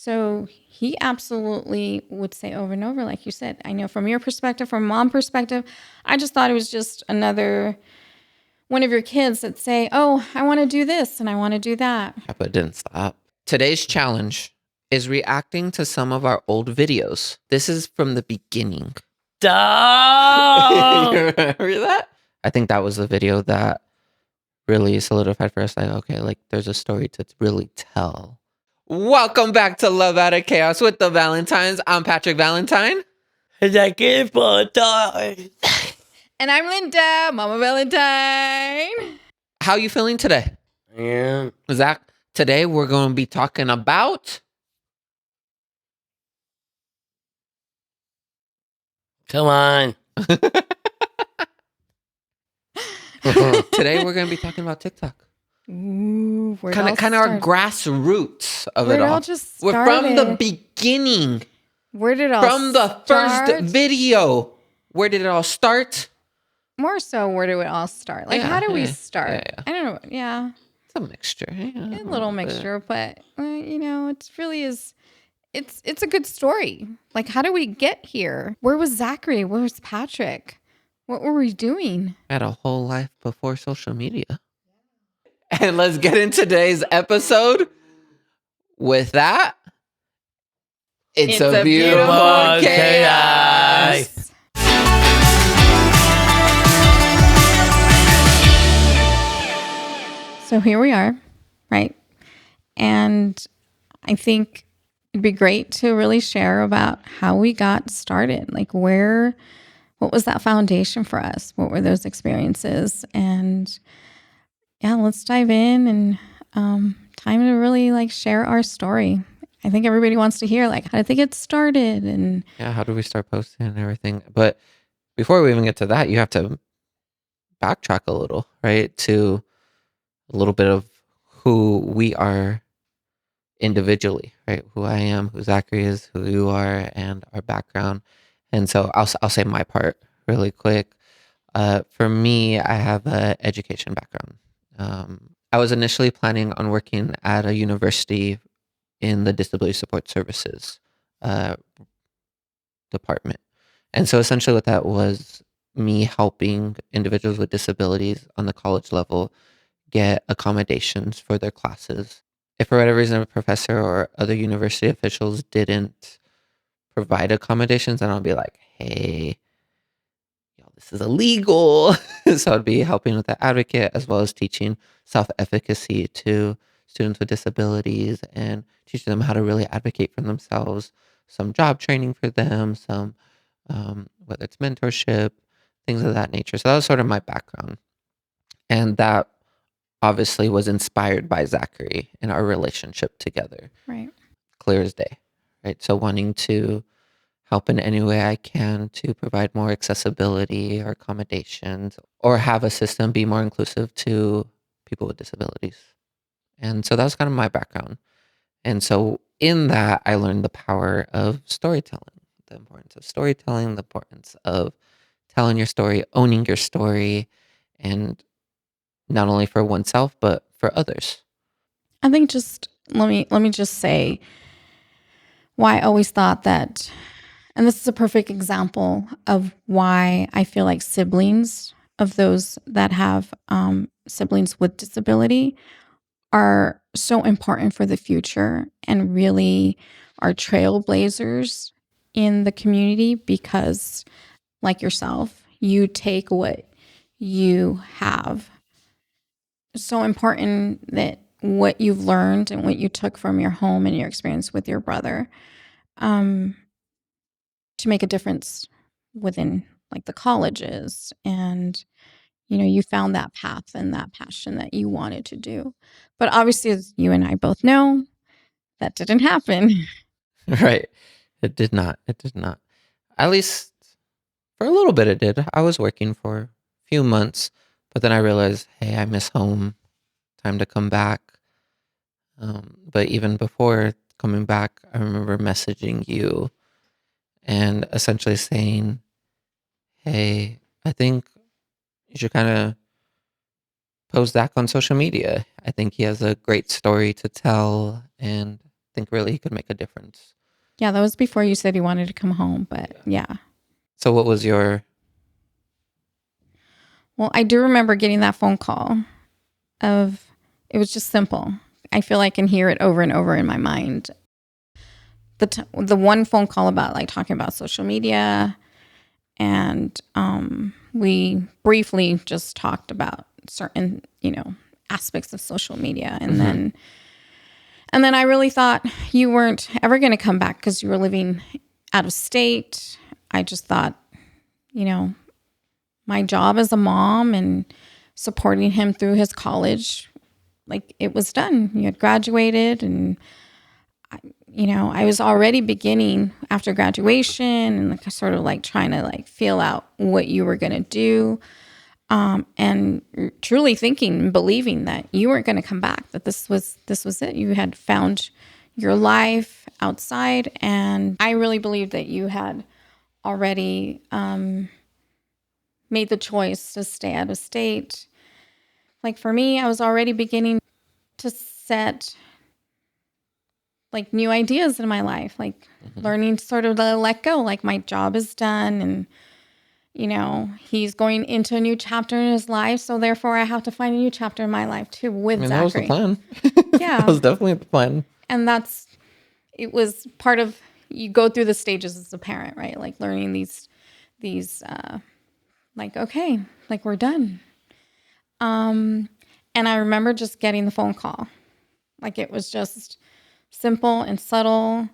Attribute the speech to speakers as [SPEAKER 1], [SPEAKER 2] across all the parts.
[SPEAKER 1] So he absolutely would say over and over, like you said, I know from your perspective, from mom perspective, I just thought it was just another one of your kids that say, oh, I want to do this and I want to do that.
[SPEAKER 2] Yeah, but it didn't stop. Today's challenge is reacting to some of our old videos. This is from the beginning.
[SPEAKER 3] Stop!
[SPEAKER 2] You remember that? I think that was the video that really solidified for us, like, okay, like there's a story to really tell. Welcome back to Love Out of Chaos with the Valentines. I'm Patrick Valentine.
[SPEAKER 3] And I give time.
[SPEAKER 1] And I'm Linda, Mama Valentine.
[SPEAKER 2] How you feeling today?
[SPEAKER 3] Yeah.
[SPEAKER 2] Zach, today we're going to be talking about...
[SPEAKER 3] Come on.
[SPEAKER 2] Today we're going to be talking about TikTok.
[SPEAKER 1] Ooh,
[SPEAKER 2] Kind of our grassroots of
[SPEAKER 1] where
[SPEAKER 2] it all.
[SPEAKER 1] Just
[SPEAKER 2] We're from the beginning.
[SPEAKER 1] Where did it all
[SPEAKER 2] From the first video. Where did it all start?
[SPEAKER 1] More so, where did it all start? Like, how do we start?
[SPEAKER 2] Yeah.
[SPEAKER 1] I don't know. Yeah.
[SPEAKER 2] It's a mixture.
[SPEAKER 1] A little mixture, but it really is. It's a good story. Like, how do we get here? Where was Zachary? Where was Patrick? What were we doing?
[SPEAKER 2] I had a whole life before social media. And let's get into today's episode. With that, it's a beautiful chaos.
[SPEAKER 1] So here we are, right? And I think it'd be great to really share about how we got started. Like what was that foundation for us? What were those experiences? And yeah, let's dive in and time to really like share our story. I think everybody wants to hear like, how did they get started? And
[SPEAKER 2] yeah, how do we start posting and everything? But before we even get to that, you have to backtrack a little, right? To a little bit of who we are individually, right? Who I am, who Zachary is, who you are, and our background. And so I'll say my part really quick. For me, I have an education background. I was initially planning on working at a university in the disability support services department. And so essentially what that was me helping individuals with disabilities on the college level get accommodations for their classes. If for whatever reason a professor or other university officials didn't provide accommodations, then I'll be like, hey, this is illegal. So I'd be helping with the advocate as well as teaching self-efficacy to students with disabilities and teaching them how to really advocate for themselves, some job training for them, some whether it's mentorship, things of that nature. So that was sort of my background. And that obviously was inspired by Zachary and our relationship together.
[SPEAKER 1] right.
[SPEAKER 2] Clear as day, right? So wanting to help in any way I can to provide more accessibility or accommodations or have a system be more inclusive to people with disabilities. And so that was kind of my background. And so in that, I learned the power of storytelling, the importance of storytelling, the importance of telling your story, owning your story, and not only for oneself, but for others.
[SPEAKER 1] I think just let me just say why I always thought that, and this is a perfect example of why I feel like siblings of those that have siblings with disability are so important for the future and really are trailblazers in the community because, like yourself, you take what you have. It's so important that what you've learned and what you took from your home and your experience with your brother to make a difference within like the colleges, and you found that path and that passion that you wanted to do. But obviously, as you and I both know, that didn't happen.
[SPEAKER 2] Right. It did not. At least for a little bit it did. I was working for a few months, but then I realized, hey, I miss home. Time to come back. But even before coming back, I remember messaging you and essentially saying, hey, I think you should kind of post Zach on social media. I think he has a great story to tell, and think really could make a difference.
[SPEAKER 1] Yeah, that was before you said you wanted to come home, but yeah.
[SPEAKER 2] So what was your...
[SPEAKER 1] Well, I do remember getting that phone call it was just simple. I feel I can hear it over and over in my mind. The one phone call about like talking about social media, and we briefly just talked about certain, aspects of social media, and then I really thought you weren't ever going to come back because you were living out of state. I just thought, my job as a mom and supporting him through his college, like it was done. You had graduated, and I was already beginning after graduation and like sort of like trying to like feel out what you were going to do, and truly thinking and believing that you weren't going to come back, that this was it. You had found your life outside, and I really believed that you had already made the choice to stay out of state. Like for me, I was already beginning to set like new ideas in my life, like learning sort of to let go. Like my job is done, and he's going into a new chapter in his life, so therefore I have to find a new chapter in my life too with
[SPEAKER 2] That was the
[SPEAKER 1] Zachary.
[SPEAKER 2] plan.
[SPEAKER 1] Yeah.
[SPEAKER 2] That was definitely the plan.
[SPEAKER 1] And it was part of, you go through the stages as a parent, right? Like learning these like, okay, like we're done. And I remember just getting the phone call. Like it was just simple and subtle.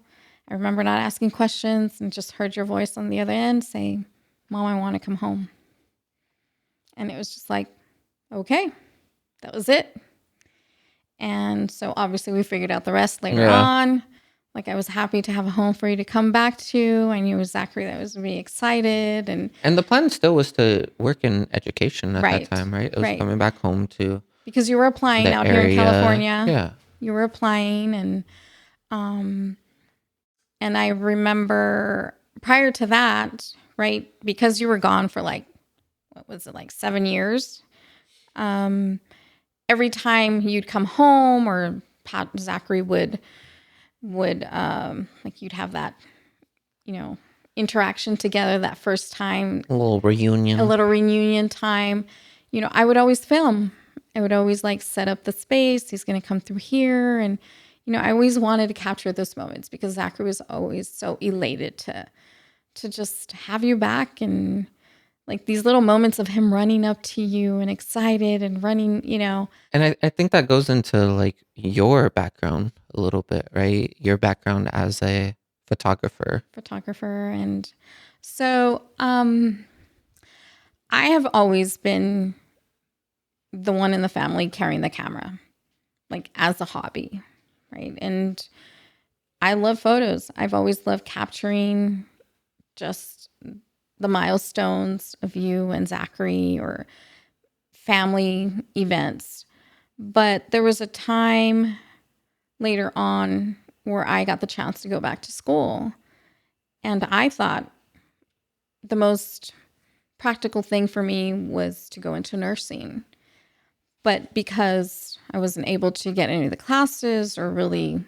[SPEAKER 1] I remember not asking questions and just heard your voice on the other end say, "Mom, I want to come home." And it was just like, okay, that was it. And so obviously we figured out the rest later on. Like I was happy to have a home for you to come back to. I knew it was Zachary that was really excited.
[SPEAKER 2] And the plan still was to work in education at
[SPEAKER 1] Right.
[SPEAKER 2] that time, right? It was
[SPEAKER 1] Right.
[SPEAKER 2] coming back home to
[SPEAKER 1] Because you were applying
[SPEAKER 2] the
[SPEAKER 1] out here in
[SPEAKER 2] area.
[SPEAKER 1] California.
[SPEAKER 2] Yeah.
[SPEAKER 1] You were applying, and I remember prior to that, right, because you were gone for like, what was it, like 7 years? Every time you'd come home, or Zachary would like you'd have that, interaction together that first time,
[SPEAKER 2] A little reunion
[SPEAKER 1] time. I would always film. I would always like set up the space. He's going to come through here, and I always wanted to capture those moments because Zachary was always so elated to just have you back, and like these little moments of him running up to you and excited and running,
[SPEAKER 2] And I think that goes into like your background a little bit, right? Your background as a photographer.
[SPEAKER 1] And so I have always been the one in the family carrying the camera, like as a hobby, right? And I love photos. I've always loved capturing just the milestones of you and Zachary or family events. But there was a time later on where I got the chance to go back to school. And I thought the most practical thing for me was to go into nursing. But because I wasn't able to get any of the classes, or really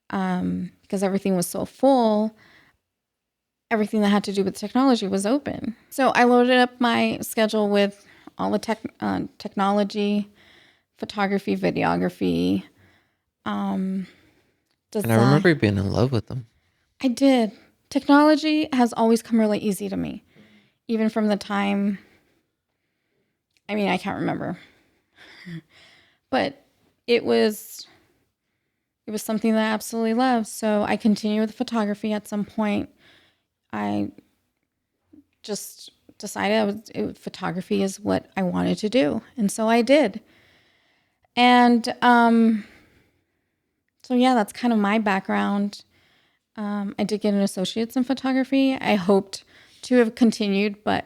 [SPEAKER 1] because everything was so full, everything that had to do with technology was open. So I loaded up my schedule with all the technology, photography, videography,
[SPEAKER 2] And
[SPEAKER 1] design.
[SPEAKER 2] I remember being in love with them.
[SPEAKER 1] I did. Technology has always come really easy to me, even from the time, I can't remember, but it was something that I absolutely loved. So I continued with photography. At some point, I just decided photography is what I wanted to do. And so I did. And so yeah, that's kind of my background. I did get an associate's in photography. I hoped to have continued, but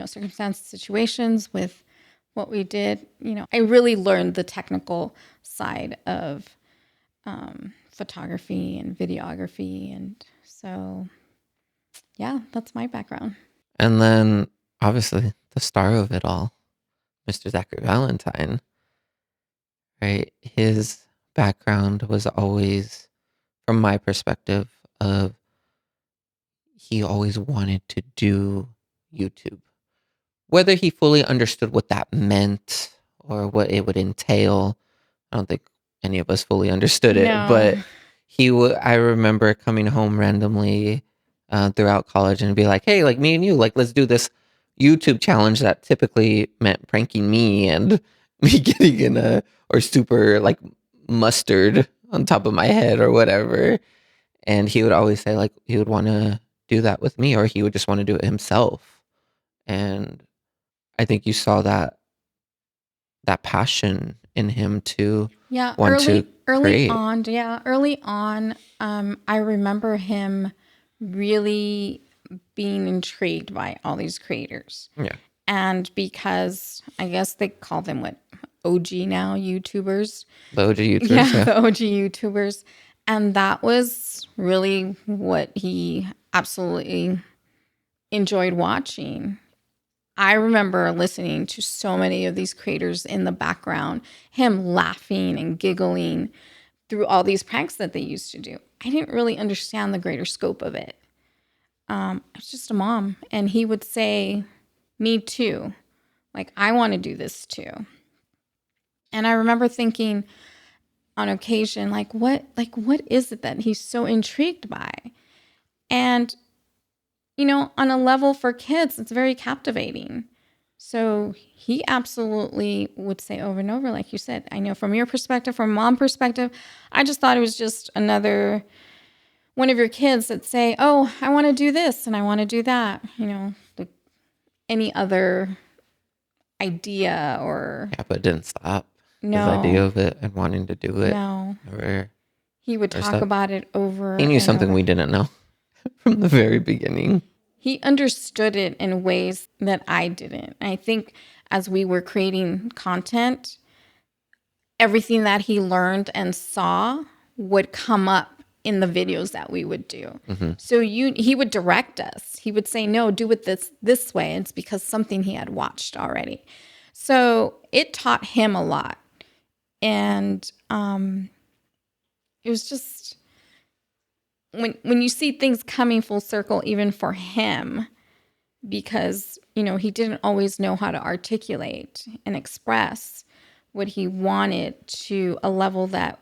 [SPEAKER 1] circumstances, situations with what we did, I really learned the technical side of photography and videography. And so, yeah, that's my background.
[SPEAKER 2] And then obviously the star of it all, Mr. Zachary Valentine, right? His background was always from my perspective of he always wanted to do YouTube. Whether he fully understood what that meant or what it would entail, I don't think any of us fully understood it.
[SPEAKER 1] No.
[SPEAKER 2] But I remember coming home randomly throughout college and be like, hey, like me and you, like let's do this YouTube challenge that typically meant pranking me and me getting in or super like mustard on top of my head or whatever. And he would always say like he would want to do that with me, or he would just want to do it himself. And I think you saw that passion in him to
[SPEAKER 1] Yeah,
[SPEAKER 2] want to create.
[SPEAKER 1] early on, I remember him really being intrigued by all these creators.
[SPEAKER 2] Yeah.
[SPEAKER 1] And because I guess they call them what, OG now, YouTubers.
[SPEAKER 2] The OG YouTubers.
[SPEAKER 1] Yeah, the OG YouTubers. And that was really what he absolutely enjoyed watching. I remember listening to so many of these creators in the background, him laughing and giggling through all these pranks that they used to do. I didn't really understand the greater scope of it. I was just a mom, and he would say, me too. Like, I want to do this too. And I remember thinking on occasion, what is it that he's so intrigued by? And, on a level for kids, it's very captivating. So he absolutely would say over and over, like you said, I know from your perspective, from mom perspective, I just thought it was just another one of your kids that say, oh, I want to do this and I want to do that. Like any other idea or...
[SPEAKER 2] Yeah, but it didn't stop.
[SPEAKER 1] No.
[SPEAKER 2] His idea of it and wanting to do it.
[SPEAKER 1] No.
[SPEAKER 2] Or
[SPEAKER 1] he would talk about it over.
[SPEAKER 2] He knew something we didn't know from the very beginning.
[SPEAKER 1] He understood it in ways that I didn't. I think as we were creating content, everything that he learned and saw would come up in the videos that we would do. Mm-hmm. So he would direct us. He would say, no, do it this way. It's because something he had watched already. So it taught him a lot. And it was just... When you see things coming full circle, even for him, because, he didn't always know how to articulate and express what he wanted to a level that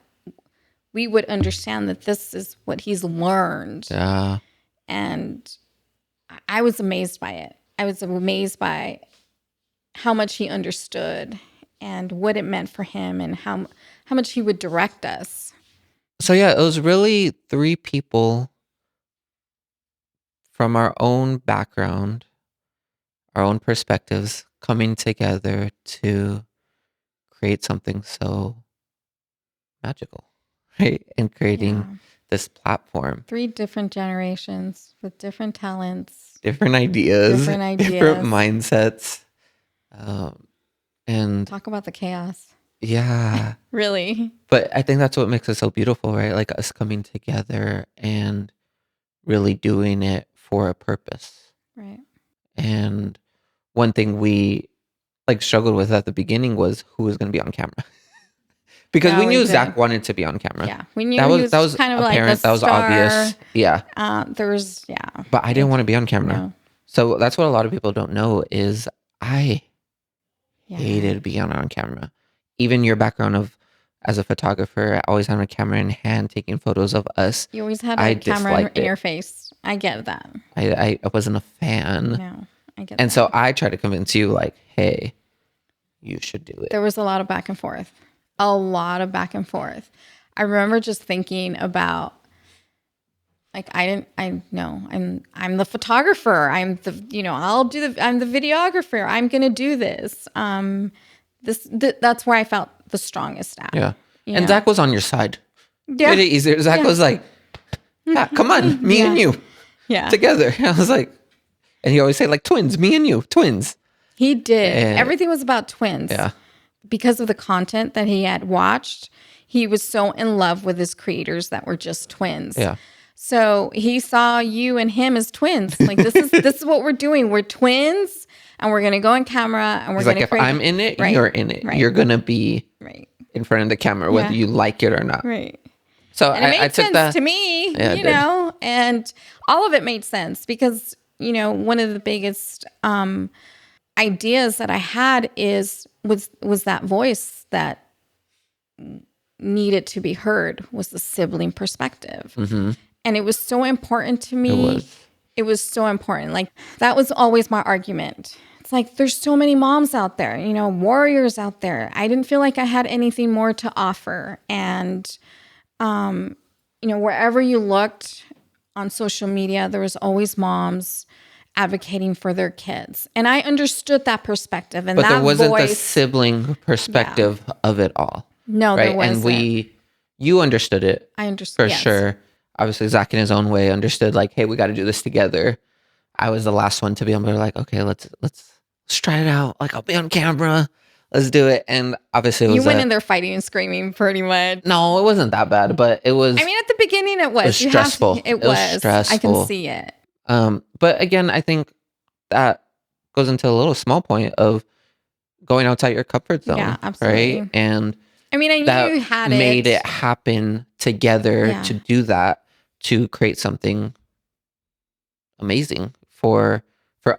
[SPEAKER 1] we would understand that this is what he's learned.
[SPEAKER 2] Yeah.
[SPEAKER 1] And I was amazed by it. I was amazed by how much he understood and what it meant for him and how much he would direct us.
[SPEAKER 2] So yeah, it was really 3 people from our own background, our own perspectives, coming together to create something so magical, right? And creating this platform.
[SPEAKER 1] 3 different generations with different talents.
[SPEAKER 2] Different ideas. Different mindsets. And
[SPEAKER 1] talk about the chaos.
[SPEAKER 2] Yeah.
[SPEAKER 1] Really.
[SPEAKER 2] But I think that's what makes it so beautiful, right? Like us coming together and really doing it for a purpose.
[SPEAKER 1] Right.
[SPEAKER 2] And one thing we struggled with at the beginning was who was going to be on camera. Because we knew Zach wanted to be on camera.
[SPEAKER 1] Yeah. We knew
[SPEAKER 2] that was
[SPEAKER 1] kind of
[SPEAKER 2] apparent,
[SPEAKER 1] like the
[SPEAKER 2] that was
[SPEAKER 1] star.
[SPEAKER 2] obvious. Yeah.
[SPEAKER 1] But
[SPEAKER 2] I didn't want to be on camera.
[SPEAKER 1] No.
[SPEAKER 2] So that's what a lot of people don't know is I hated being on camera. Even your background as a photographer, always having a camera in hand, taking photos of us.
[SPEAKER 1] You always had a camera in your face. I get that.
[SPEAKER 2] I wasn't a fan.
[SPEAKER 1] No, I get that.
[SPEAKER 2] And so I tried to convince you, like, hey, you should do it.
[SPEAKER 1] There was a lot of back and forth. I remember just thinking about, like, I'm the photographer. I'm the videographer. I'm going to do this. That's where I felt the strongest at.
[SPEAKER 2] Yeah. And Zach was on your side.
[SPEAKER 1] Yeah.
[SPEAKER 2] Made it easier. Zach was like, come on, me and you.
[SPEAKER 1] Yeah.
[SPEAKER 2] Together. I was like, and he always say like twins, me and you, twins.
[SPEAKER 1] He did. Everything was about twins.
[SPEAKER 2] Yeah.
[SPEAKER 1] Because of the content that he had watched, he was so in love with his creators that were just twins.
[SPEAKER 2] Yeah.
[SPEAKER 1] So he saw you and him as twins. Like, this is what we're doing. We're twins, and we're gonna go on camera, and we're gonna
[SPEAKER 2] if I'm in it, you're in it.
[SPEAKER 1] Right.
[SPEAKER 2] You're gonna be
[SPEAKER 1] right
[SPEAKER 2] in front of the camera, whether you like it or not.
[SPEAKER 1] Right.
[SPEAKER 2] So
[SPEAKER 1] And it made
[SPEAKER 2] I took
[SPEAKER 1] sense
[SPEAKER 2] that.
[SPEAKER 1] to me,
[SPEAKER 2] Yeah, it
[SPEAKER 1] you
[SPEAKER 2] did.
[SPEAKER 1] know, and all of it made sense because, you know, one of the biggest ideas that I had was that voice that needed to be heard was the sibling perspective.
[SPEAKER 2] Mm-hmm.
[SPEAKER 1] And it was so important to me.
[SPEAKER 2] It was.
[SPEAKER 1] It was so important. Like, that was always my argument. It's like, there's so many moms out there, you know, warriors out there. I didn't feel like I had anything more to offer. And, you know, wherever you looked on social media, there was always moms advocating for their kids. And I understood that perspective. And
[SPEAKER 2] But
[SPEAKER 1] that
[SPEAKER 2] there wasn't the
[SPEAKER 1] voice,
[SPEAKER 2] sibling perspective of it all.
[SPEAKER 1] no,
[SPEAKER 2] right?
[SPEAKER 1] there wasn't.
[SPEAKER 2] And you understood it.
[SPEAKER 1] I understood
[SPEAKER 2] for sure. Obviously, Zach in his own way understood, like, hey, we got to do this together. I was the last one to be able to like, okay, let's try it out. Like, I'll be on camera. Let's do it. And obviously,
[SPEAKER 1] You went in there fighting and screaming pretty much.
[SPEAKER 2] No, it wasn't that bad, but it was.
[SPEAKER 1] I mean, at the beginning, it was.
[SPEAKER 2] It was stressful.
[SPEAKER 1] It was
[SPEAKER 2] stressful.
[SPEAKER 1] I can see it.
[SPEAKER 2] But again, I think that goes into a little small point of going outside your comfort zone.
[SPEAKER 1] Yeah, absolutely.
[SPEAKER 2] Right? And
[SPEAKER 1] I mean, I knew you had it.
[SPEAKER 2] Made it happen together to do that, to create something amazing for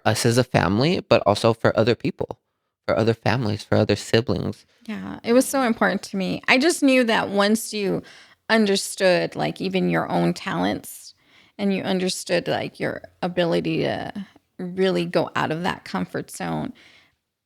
[SPEAKER 2] us as a family, but also for other people, for other families, for other siblings.
[SPEAKER 1] Yeah, it was so important to me. I just knew that once you understood, like, even your own talents, and you understood, like, your ability to really go out of that comfort zone,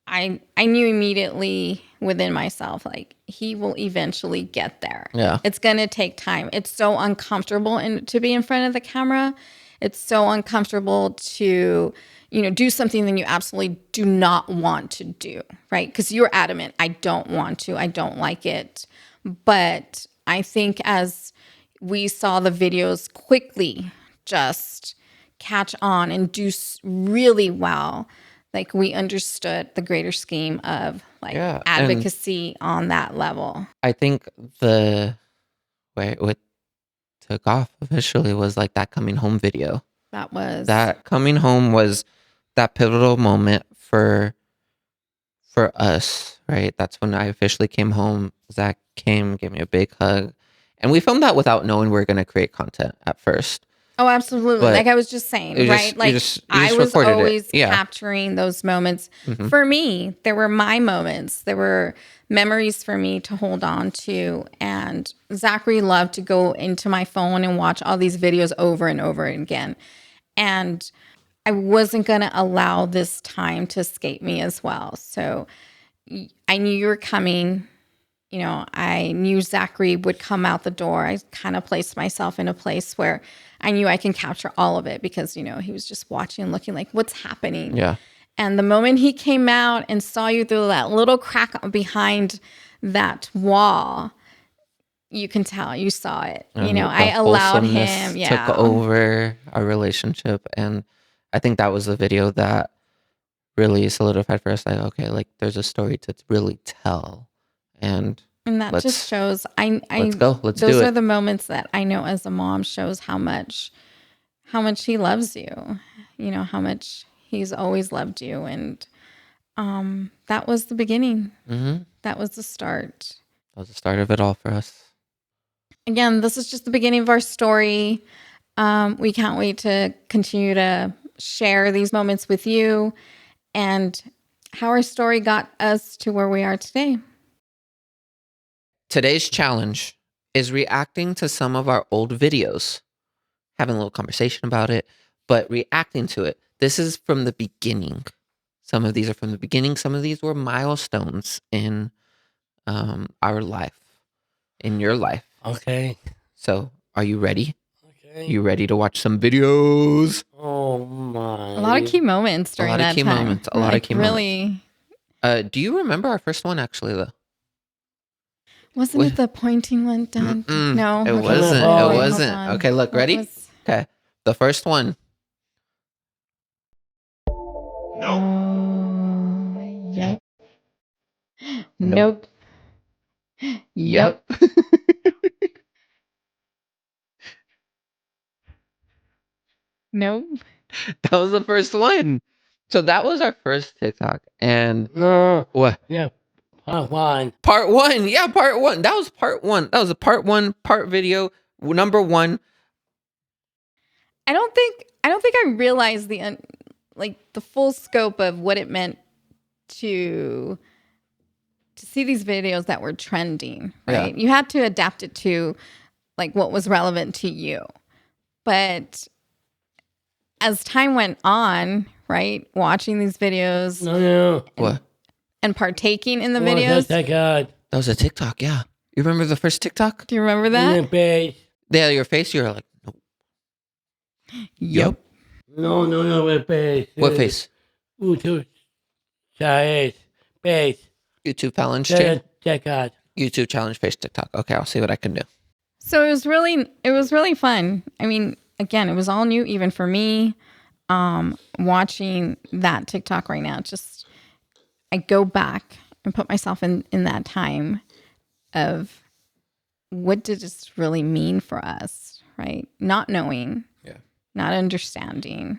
[SPEAKER 1] I knew immediately within myself, like, he will eventually get there.
[SPEAKER 2] Yeah.
[SPEAKER 1] It's going to take time. It's so uncomfortable to be in front of the camera. It's so uncomfortable to, you know, do something that you absolutely do not want to do, right? Because you're adamant, I don't want to, I don't like it. But I think as we saw the videos quickly just catch on and do really well, like, we understood the greater scheme of, like, advocacy on that level.
[SPEAKER 2] I think the way it took off officially was like that coming home video. That coming home was that pivotal moment for us, right? That's when I officially came home. Zach came, gave me a big hug, and we filmed that without knowing we were going to create content at first.
[SPEAKER 1] Oh, absolutely. Like I was just saying, right? Like, I was always capturing those moments. Mm-hmm. For me, there were my moments. There were memories for me to hold on to. And Zachary loved to go into my phone and watch all these videos over and over again. And I wasn't going to allow this time to escape me as well. So I knew you were coming. You know, I knew Zachary would come out the door. I kind of placed myself in a place where I knew I can capture all of it because, you know, he was just watching and looking like, what's happening?
[SPEAKER 2] Yeah.
[SPEAKER 1] And the moment he came out and saw you through that little crack behind that wall, you can tell you saw it. And, you know, I allowed him. Yeah.
[SPEAKER 2] Took over our relationship. And I think that was the video that really solidified for us. Like, okay, like, there's a story to really tell. And
[SPEAKER 1] that just shows
[SPEAKER 2] let's go. Let's do it.
[SPEAKER 1] Those are the moments that I know as a mom shows how much he loves you, you know, how much he's always loved you. And that was the beginning. Mm-hmm. That was the start.
[SPEAKER 2] That was the start of it all for us.
[SPEAKER 1] Again, this is just the beginning of our story. We can't wait to continue to share these moments with you and how our story got us to where we are today.
[SPEAKER 2] Today's challenge is reacting to some of our old videos, having a little conversation about it, but reacting to it. This is from the beginning. Some of these are from the beginning. Some of these were milestones in our life, in your life.
[SPEAKER 3] Okay.
[SPEAKER 2] So, are you ready?
[SPEAKER 3] Okay.
[SPEAKER 2] You ready to watch some videos?
[SPEAKER 3] Oh my!
[SPEAKER 1] A lot of key moments during that time.
[SPEAKER 2] A lot of key moments. Do you remember our first one actually, though?
[SPEAKER 1] Wasn't it the pointing one done? No.
[SPEAKER 2] It wasn't. It wasn't. Okay, look, ready? Okay. The first one.
[SPEAKER 1] No. Yep. Nope. Yep. Nope.
[SPEAKER 2] That was the first one. So that was our first TikTok. And what?
[SPEAKER 3] Yeah. Part one.
[SPEAKER 2] Part one. Yeah, part one. That was part one. That was a part one, part video. Number one,
[SPEAKER 1] I don't think I realized the full scope of what it meant to see these videos that were trending, right?
[SPEAKER 2] Yeah.
[SPEAKER 1] You had to adapt it to like what was relevant to you. But as time went on, right, watching these videos
[SPEAKER 3] No.
[SPEAKER 2] what?
[SPEAKER 1] and partaking in the
[SPEAKER 3] Oh,
[SPEAKER 1] videos.
[SPEAKER 3] that's God.
[SPEAKER 2] That was a TikTok, yeah. You remember the first TikTok?
[SPEAKER 1] Do you remember that?
[SPEAKER 2] Yeah, your face, you were like, nope. Yep.
[SPEAKER 3] No, my face.
[SPEAKER 2] What face?
[SPEAKER 3] YouTube. Chayse. Face.
[SPEAKER 2] YouTube challenge chain?
[SPEAKER 3] Check out.
[SPEAKER 2] YouTube challenge face TikTok. Okay, I'll see what I can do.
[SPEAKER 1] So it was really fun. I mean, again, it was all new even for me. Watching that TikTok right now, just I go back and put myself in that time of what did this really mean for us, right? Not knowing, not understanding.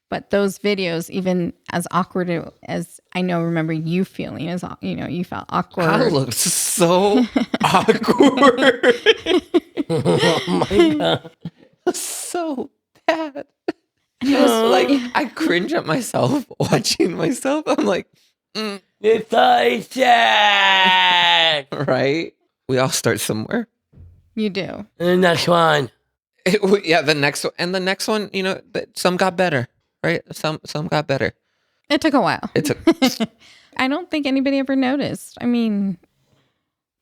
[SPEAKER 1] But those videos, even as awkward as I remember you feeling, as you felt awkward.
[SPEAKER 2] I looked so awkward.
[SPEAKER 3] Oh my God.
[SPEAKER 2] So bad. And it was like, I cringe at myself watching myself. I'm like,
[SPEAKER 3] It's so sad.
[SPEAKER 2] right? We all start somewhere.
[SPEAKER 1] You do.
[SPEAKER 3] And the next one.
[SPEAKER 2] Yeah, the next one. And the next one, some got better, right? Some got better.
[SPEAKER 1] It took a while.
[SPEAKER 2] It took.
[SPEAKER 1] I don't think anybody ever noticed. I mean,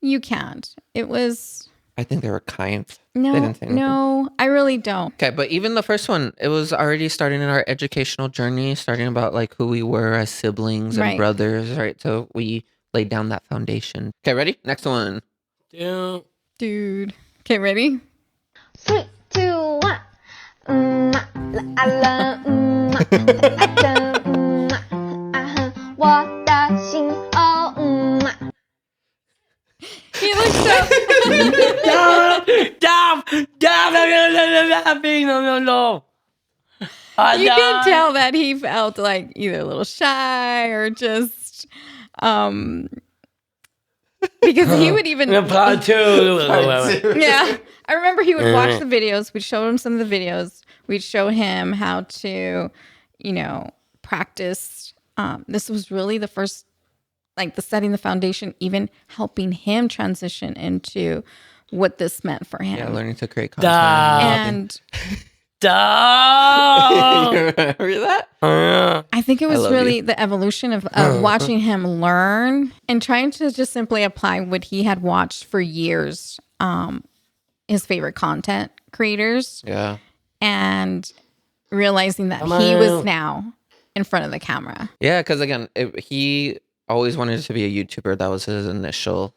[SPEAKER 1] you can't. It was...
[SPEAKER 2] I think they were kind.
[SPEAKER 1] No,
[SPEAKER 2] They didn't say anything.
[SPEAKER 1] no, I really don't.
[SPEAKER 2] Okay, but even the first one, it was already starting in our educational journey, starting about like who we were as siblings and
[SPEAKER 1] Right.
[SPEAKER 2] brothers, right? So we laid down that foundation. Okay, ready? Next one.
[SPEAKER 1] Dude. Okay, ready?
[SPEAKER 4] 3, 2, 1.啦啦，爱的，我的心哦，
[SPEAKER 1] He looks so...
[SPEAKER 3] Stop! No.
[SPEAKER 1] You can tell that he felt like either a little shy or just... because he would even...
[SPEAKER 3] Part two.
[SPEAKER 1] Yeah. I remember he would watch the videos. We'd show him some of the videos. We'd show him how to, practice. This was really the first, like the setting the foundation, even helping him transition into what this meant for him.
[SPEAKER 2] Yeah, learning to create content.
[SPEAKER 1] And
[SPEAKER 3] Stop!
[SPEAKER 2] You remember that?
[SPEAKER 1] I think it was
[SPEAKER 2] love
[SPEAKER 1] really
[SPEAKER 2] you.
[SPEAKER 1] the evolution of watching him learn and trying to just simply apply what he had watched for years, his favorite content creators,
[SPEAKER 2] Yeah.
[SPEAKER 1] and realizing that he was now in front of the camera.
[SPEAKER 2] Yeah, because again, he always wanted to be a YouTuber. That was his initial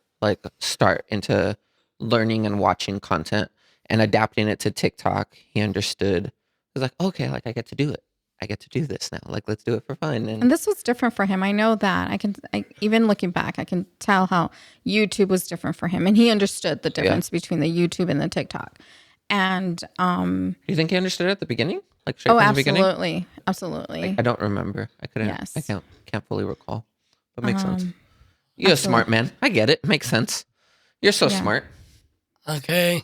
[SPEAKER 2] start into learning and watching content and adapting it to TikTok. He understood. He was like, okay, I get to do it. I get to do this now. Let's do it for fun.
[SPEAKER 1] And this was different for him. I know that. Even looking back, I can tell how YouTube was different for him, and he understood the difference between the YouTube and the TikTok. And
[SPEAKER 2] Do you think he understood it at the beginning? Straight from the beginning?
[SPEAKER 1] Absolutely.
[SPEAKER 2] I don't remember. I couldn't.
[SPEAKER 1] Yes.
[SPEAKER 2] I can't fully recall. But makes sense. You're a smart man. I get it. Makes sense. You're so smart.
[SPEAKER 3] Okay.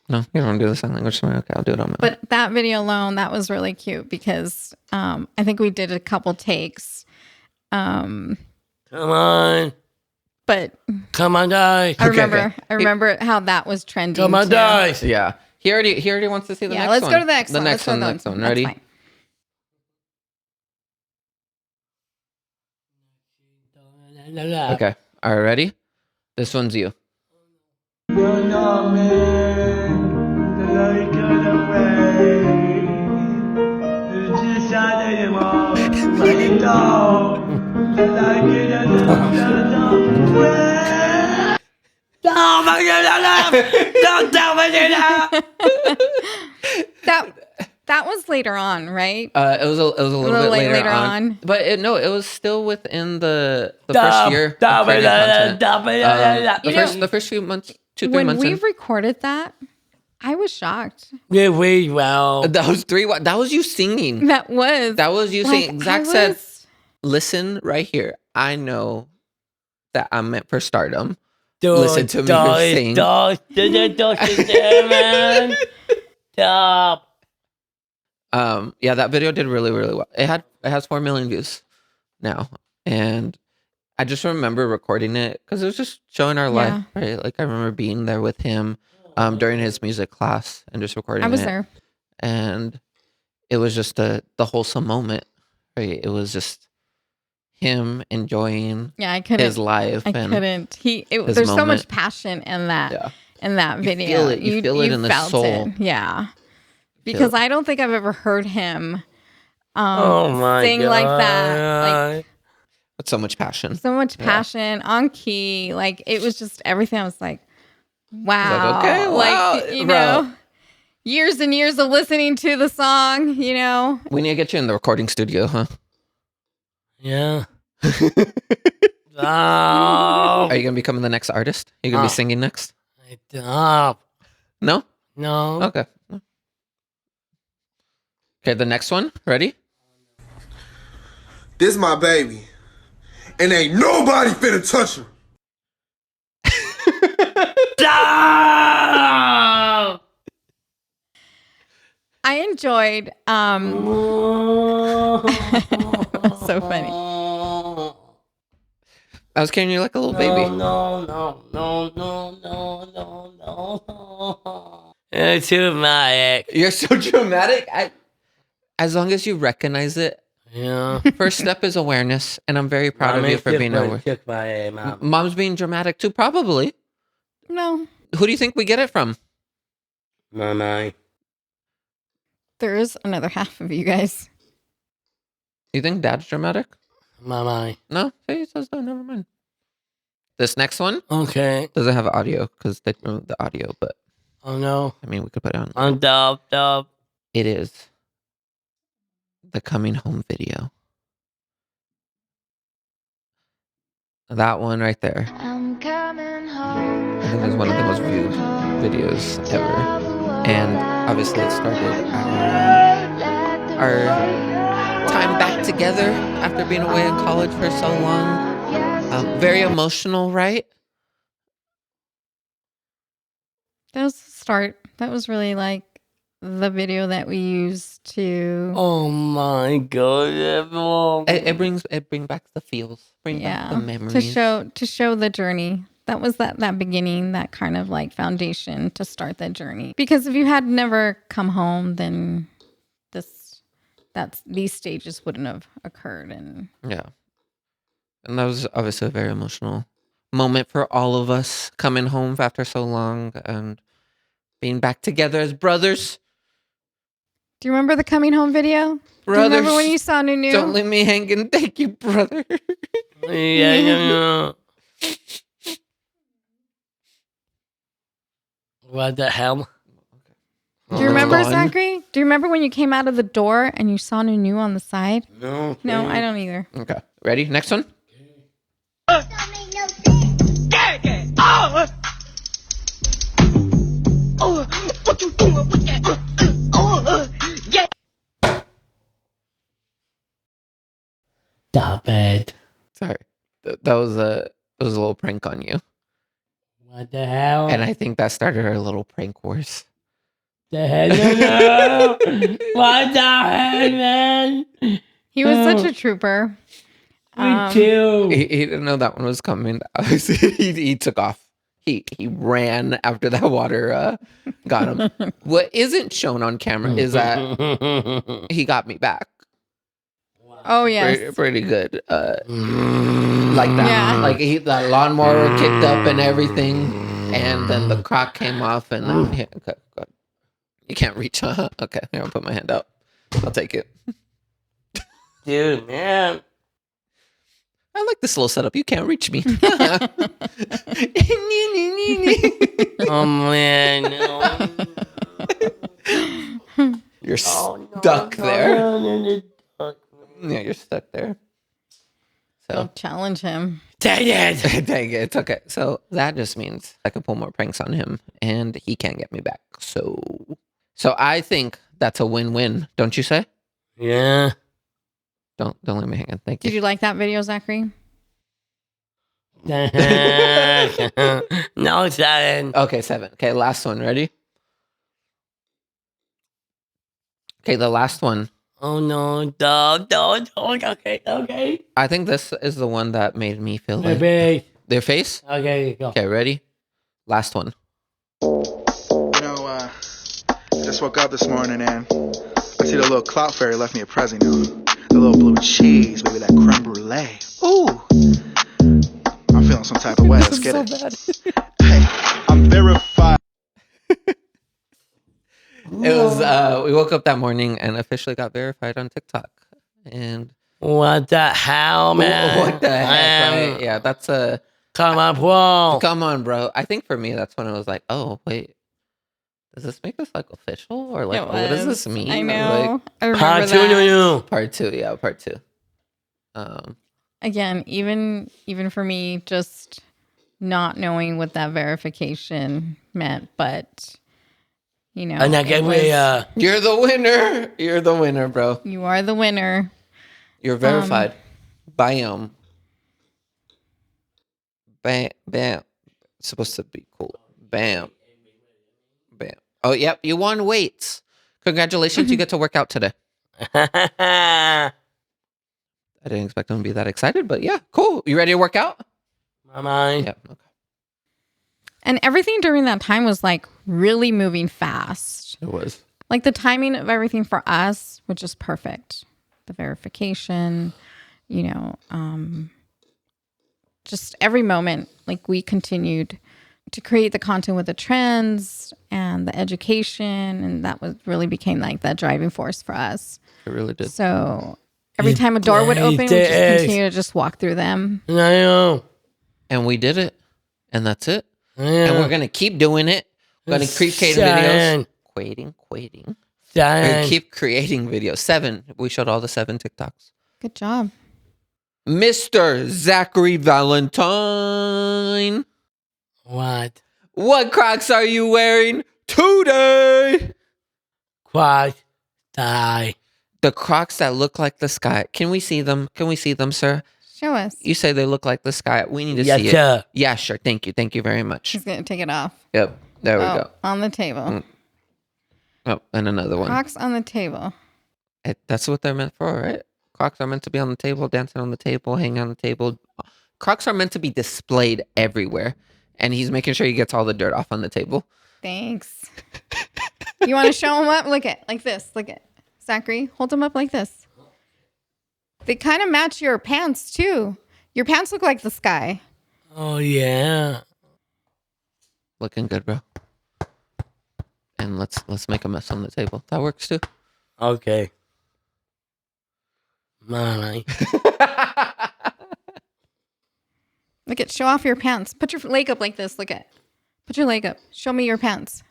[SPEAKER 2] No, you don't want to do the sign language smart. Okay, I'll do it on my own.
[SPEAKER 1] But that video alone, that was really cute because I think we did a couple takes.
[SPEAKER 3] Come on.
[SPEAKER 1] But
[SPEAKER 3] Come on, guys.
[SPEAKER 1] I remember how that was trending.
[SPEAKER 3] Come on,
[SPEAKER 1] too.
[SPEAKER 3] guys.
[SPEAKER 2] Yeah. He already wants to see the next one.
[SPEAKER 1] Yeah, let's go to the next one.
[SPEAKER 2] The
[SPEAKER 1] Let's go to
[SPEAKER 2] next one.
[SPEAKER 1] That's
[SPEAKER 2] Ready?
[SPEAKER 1] fine.
[SPEAKER 2] Okay. All right, ready? This one's you.
[SPEAKER 3] Don't tell me that.
[SPEAKER 1] That was later on, right?
[SPEAKER 2] It was a little bit later on. But it was still within the first year. of creating content. The first few months, 2-3
[SPEAKER 1] When
[SPEAKER 2] months
[SPEAKER 1] we
[SPEAKER 2] in.
[SPEAKER 1] recorded that, I was shocked.
[SPEAKER 3] Yeah, we well.
[SPEAKER 2] That was that was you singing.
[SPEAKER 1] That was
[SPEAKER 2] You saying. Zach said, listen right here. I know that I'm meant for stardom. listen to me sing.
[SPEAKER 3] Man. Stop.
[SPEAKER 2] Yeah, that video did really, really well. It has 4 million views now, and I just remember recording it because it was just showing our life, right? Like I remember being there with him during his music class and just recording it.
[SPEAKER 1] I was there.
[SPEAKER 2] And it was just the wholesome moment, right? It was just him enjoying his life.
[SPEAKER 1] Couldn't. There's so
[SPEAKER 2] moment.
[SPEAKER 1] much passion in that video.
[SPEAKER 2] Feel it. You feel it in the soul.
[SPEAKER 1] Yeah. Because I don't think I've ever heard him sing
[SPEAKER 3] God.
[SPEAKER 1] like that. Like
[SPEAKER 2] with so much passion.
[SPEAKER 1] So much passion on key. Like it was just everything. I was like, wow.
[SPEAKER 2] Like, okay, wow.
[SPEAKER 1] Like, you know, years and years of listening to the song, you know.
[SPEAKER 2] We need to get you in the recording studio, huh?
[SPEAKER 3] Yeah.
[SPEAKER 2] Are you going to become the next artist? Are you going to be singing next?
[SPEAKER 3] Stop.
[SPEAKER 2] No?
[SPEAKER 3] No.
[SPEAKER 2] Okay. Okay, the next one. Ready?
[SPEAKER 5] This my baby. And ain't nobody finna touch him.
[SPEAKER 3] Stop.
[SPEAKER 1] I enjoyed so funny.
[SPEAKER 2] I was carrying you like a little baby.
[SPEAKER 3] No. It's too dramatic.
[SPEAKER 2] You're so dramatic. As long as you recognize it.
[SPEAKER 3] Yeah.
[SPEAKER 2] First step is awareness, and I'm very proud of you for being aware. Mom's being dramatic too, probably.
[SPEAKER 1] No.
[SPEAKER 2] Who do you think we get it from?
[SPEAKER 3] Mama.
[SPEAKER 1] There is another half of you guys.
[SPEAKER 2] You think Dad's dramatic?
[SPEAKER 3] Mama.
[SPEAKER 2] No? He says no, never mind. This next one
[SPEAKER 3] Okay.
[SPEAKER 2] doesn't have audio because they removed the audio, but
[SPEAKER 3] Oh no.
[SPEAKER 2] I mean, we could put it on.
[SPEAKER 3] I'm dub.
[SPEAKER 2] It is the coming home video. That one right there.
[SPEAKER 4] I'm coming home.
[SPEAKER 2] I think it's one of the most viewed videos ever. And obviously it started our time back together after being away in college for so long. Very emotional, right?
[SPEAKER 1] That was the start. That was really like the video that we used to.
[SPEAKER 3] Oh my god.
[SPEAKER 2] It brings back the feels, back the memories.
[SPEAKER 1] to show the journey. That was that beginning, that kind of like foundation to start that journey. Because if you had never come home, then these stages wouldn't have occurred. And
[SPEAKER 2] that was obviously a very emotional moment for all of us, coming home after so long and being back together as brothers.
[SPEAKER 1] Do you remember the coming home video?
[SPEAKER 2] Brothers,
[SPEAKER 1] do you remember when you saw Nunu?
[SPEAKER 2] Don't leave me hanging. Thank you, brother.
[SPEAKER 3] Yeah. What the hell?
[SPEAKER 1] Do you remember, Zachary? Do you remember when you came out of the door and you saw Nunu on the side?
[SPEAKER 3] No.
[SPEAKER 1] No, I don't either.
[SPEAKER 2] Okay. Ready? Next one?
[SPEAKER 3] What you doing with that? Yeah. Stop it.
[SPEAKER 2] Sorry. That was a little prank on you.
[SPEAKER 3] What the hell?
[SPEAKER 2] And I think that started our little prank wars.
[SPEAKER 3] The hell? No. What the hell, man?
[SPEAKER 1] He was such a trooper.
[SPEAKER 3] Me too.
[SPEAKER 2] He didn't know that one was coming. He took off. He ran after that water got him. What isn't shown on camera is that he got me back.
[SPEAKER 1] Oh yes,
[SPEAKER 2] pretty good. Like that.
[SPEAKER 1] Yeah.
[SPEAKER 2] Like that lawnmower kicked up and everything, and then the crock came off, and then okay, you can't reach. Huh? Okay, here I'll put my hand up. I'll take it.
[SPEAKER 3] Dude, man.
[SPEAKER 2] I like this little setup. You can't reach me.
[SPEAKER 3] Oh man, no.
[SPEAKER 2] You're stuck there. Yeah, you're stuck there. So
[SPEAKER 1] Don't challenge him.
[SPEAKER 3] Dang it.
[SPEAKER 2] dang it, it's okay. So that just means I can pull more pranks on him, and he can't get me back. So I think that's a win-win. Don't you say?
[SPEAKER 3] Yeah.
[SPEAKER 2] Don't let me hang on. Thank you.
[SPEAKER 1] Did you like that video, Zachary?
[SPEAKER 6] No, 7.
[SPEAKER 2] Okay, 7. Okay, last one. Ready? Okay, the last one.
[SPEAKER 6] Oh no, dog. Okay.
[SPEAKER 2] I think this is the one that made me feel like
[SPEAKER 6] Maybe.
[SPEAKER 2] their face.
[SPEAKER 6] Okay, go.
[SPEAKER 2] Okay, ready? Last one.
[SPEAKER 7] Just woke up this morning and I see the little cloud fairy left me a present. The little blue cheese, maybe that creme brulee. Ooh, I'm feeling some type of way. Let's get it. Hey, I'm verified.
[SPEAKER 2] It was we woke up that morning and officially got verified on TikTok. And
[SPEAKER 6] What the hell, man?
[SPEAKER 2] what the heck, right? Yeah, that's a
[SPEAKER 6] Come on, bro.
[SPEAKER 2] come on, bro. I think for me that's when it was like, oh wait, does this make us like official or like
[SPEAKER 1] It
[SPEAKER 2] what does
[SPEAKER 1] was.
[SPEAKER 2] this mean?
[SPEAKER 1] I
[SPEAKER 2] Or,
[SPEAKER 1] know.
[SPEAKER 2] like,
[SPEAKER 1] I remember
[SPEAKER 6] Part 2,
[SPEAKER 1] that.
[SPEAKER 2] part 2, yeah, part 2.
[SPEAKER 1] Again, even for me, just not knowing what that verification meant, but
[SPEAKER 6] And I
[SPEAKER 1] it
[SPEAKER 6] get
[SPEAKER 1] was-
[SPEAKER 2] You're the winner. You're the winner, bro.
[SPEAKER 1] you are the winner.
[SPEAKER 2] You're verified. Bam. Bam. Bam. It's supposed to be cool. Bam. Bam. Oh, yep. You won weights. Congratulations. You get to work out today. I didn't expect them to be that excited, but yeah, cool. You ready to work out?
[SPEAKER 6] My mind.
[SPEAKER 2] Yeah. Okay.
[SPEAKER 1] And everything during that time was like really moving fast.
[SPEAKER 2] It was.
[SPEAKER 1] Like the timing of everything for us was just perfect. The verification, just every moment, like we continued to create the content with the trends and the education. And that was really became like that driving force for us.
[SPEAKER 2] It really did.
[SPEAKER 1] So every time a door would open, we just continue to just walk through them.
[SPEAKER 6] I know.
[SPEAKER 2] And we did it. And that's it.
[SPEAKER 6] I
[SPEAKER 2] And
[SPEAKER 6] know.
[SPEAKER 2] we're going to keep doing it. We're going to keep creating videos. Quating. We're going to keep creating videos. 7. We showed all the 7 TikToks.
[SPEAKER 1] Good job.
[SPEAKER 2] Mr. Zachary Valentine.
[SPEAKER 6] What?
[SPEAKER 2] What Crocs are you wearing today?
[SPEAKER 6] Quad die.
[SPEAKER 2] The Crocs that look like the sky. Can we see them? Can we see them, sir?
[SPEAKER 1] Show us.
[SPEAKER 2] You say they look like the sky. We need to
[SPEAKER 6] Yes,
[SPEAKER 2] see it.
[SPEAKER 6] sir.
[SPEAKER 2] Yeah, sure. Thank you. Thank you very much.
[SPEAKER 1] He's going to take it off.
[SPEAKER 2] Yep. There we go.
[SPEAKER 1] On the table.
[SPEAKER 2] Mm. Oh, and another one.
[SPEAKER 1] Crocs on the table.
[SPEAKER 2] That's what they're meant for, right? Crocs are meant to be on the table, dancing on the table, hanging on the table. Crocs are meant to be displayed everywhere. And he's making sure he gets all the dirt off on the table.
[SPEAKER 1] Thanks. You want to show them up? Look at like this. Look at Zachary. Hold them up like this. They kind of match your pants too. Your pants look like the sky.
[SPEAKER 6] Oh, yeah.
[SPEAKER 2] Looking good, bro. And let's make a mess on the table. That works too.
[SPEAKER 6] Okay. My.
[SPEAKER 1] Look at, show off your pants. Put your leg up like this. Look at, put your leg up. Show me your pants.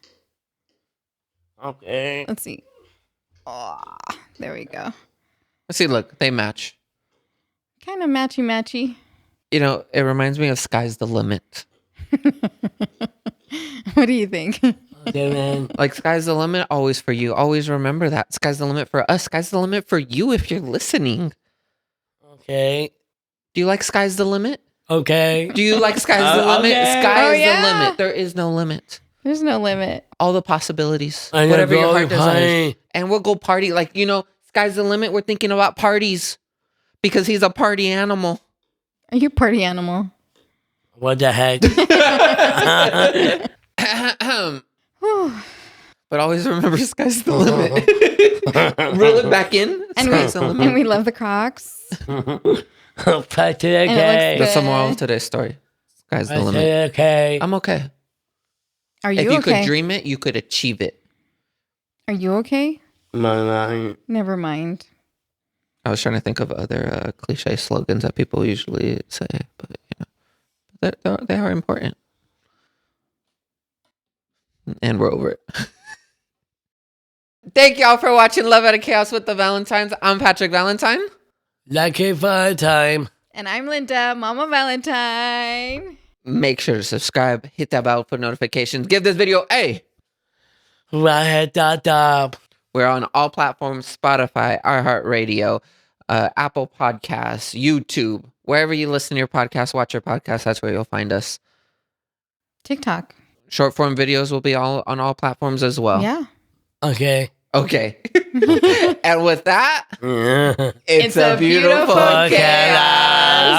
[SPEAKER 6] Okay.
[SPEAKER 1] Let's see. Oh, there we go.
[SPEAKER 2] Let's see, look, they match.
[SPEAKER 1] Kind of matchy.
[SPEAKER 2] You know, it reminds me of Sky's the Limit.
[SPEAKER 1] What do you think?
[SPEAKER 6] Okay, man.
[SPEAKER 2] Like, sky's the limit always for you. Always remember that. Sky's the limit for us. Sky's the limit for you if you're listening.
[SPEAKER 6] Okay.
[SPEAKER 2] Do you like Sky's the Limit?
[SPEAKER 6] Okay.
[SPEAKER 2] Do you like Sky's the Limit?
[SPEAKER 6] Okay.
[SPEAKER 2] Sky
[SPEAKER 1] Oh,
[SPEAKER 2] is
[SPEAKER 1] yeah.
[SPEAKER 2] the limit. There is no limit.
[SPEAKER 1] There's no limit.
[SPEAKER 2] All the possibilities.
[SPEAKER 6] I'm gonna
[SPEAKER 2] Whatever your
[SPEAKER 6] go
[SPEAKER 2] heart desires.
[SPEAKER 6] party.
[SPEAKER 2] And we'll go party. Like, you know, sky's the limit. We're thinking about parties because he's a party animal.
[SPEAKER 1] Are you a party animal?
[SPEAKER 6] What the heck?
[SPEAKER 2] But always remember sky's the limit. Reel it back in.
[SPEAKER 1] And
[SPEAKER 2] Sky's the limit.
[SPEAKER 1] we love the Crocs.
[SPEAKER 6] But today,
[SPEAKER 1] And it looks
[SPEAKER 6] okay.
[SPEAKER 2] That's the
[SPEAKER 1] good.
[SPEAKER 2] moral of today's story. Sky's the
[SPEAKER 6] I
[SPEAKER 2] limit.
[SPEAKER 6] say okay.
[SPEAKER 2] I'm okay.
[SPEAKER 1] Are
[SPEAKER 2] If
[SPEAKER 1] you
[SPEAKER 2] you
[SPEAKER 1] okay?
[SPEAKER 2] could dream it, you could achieve it.
[SPEAKER 1] Are you okay?
[SPEAKER 6] My.
[SPEAKER 1] Never mind.
[SPEAKER 2] I was trying to think of other cliche slogans that people usually say, but you know, they are important. And we're over it. Thank y'all for watching Love Out of Chaos with the Valentines. I'm Patrick Valentine.
[SPEAKER 6] Lucky for a time.
[SPEAKER 1] And I'm Linda, Mama Valentine.
[SPEAKER 2] Make sure to subscribe, hit that bell for notifications. Give this video a.
[SPEAKER 6] Right at the top.
[SPEAKER 2] We're on all platforms: Spotify, iHeartRadio, Apple Podcasts, YouTube. Wherever you listen to your podcast, watch your podcast, that's where you'll find us.
[SPEAKER 1] TikTok.
[SPEAKER 2] Short form videos will be all on all platforms as well.
[SPEAKER 1] Yeah.
[SPEAKER 6] Okay.
[SPEAKER 2] Okay. And with that,
[SPEAKER 6] Yeah.
[SPEAKER 2] it's a beautiful
[SPEAKER 1] beautiful
[SPEAKER 2] chaos.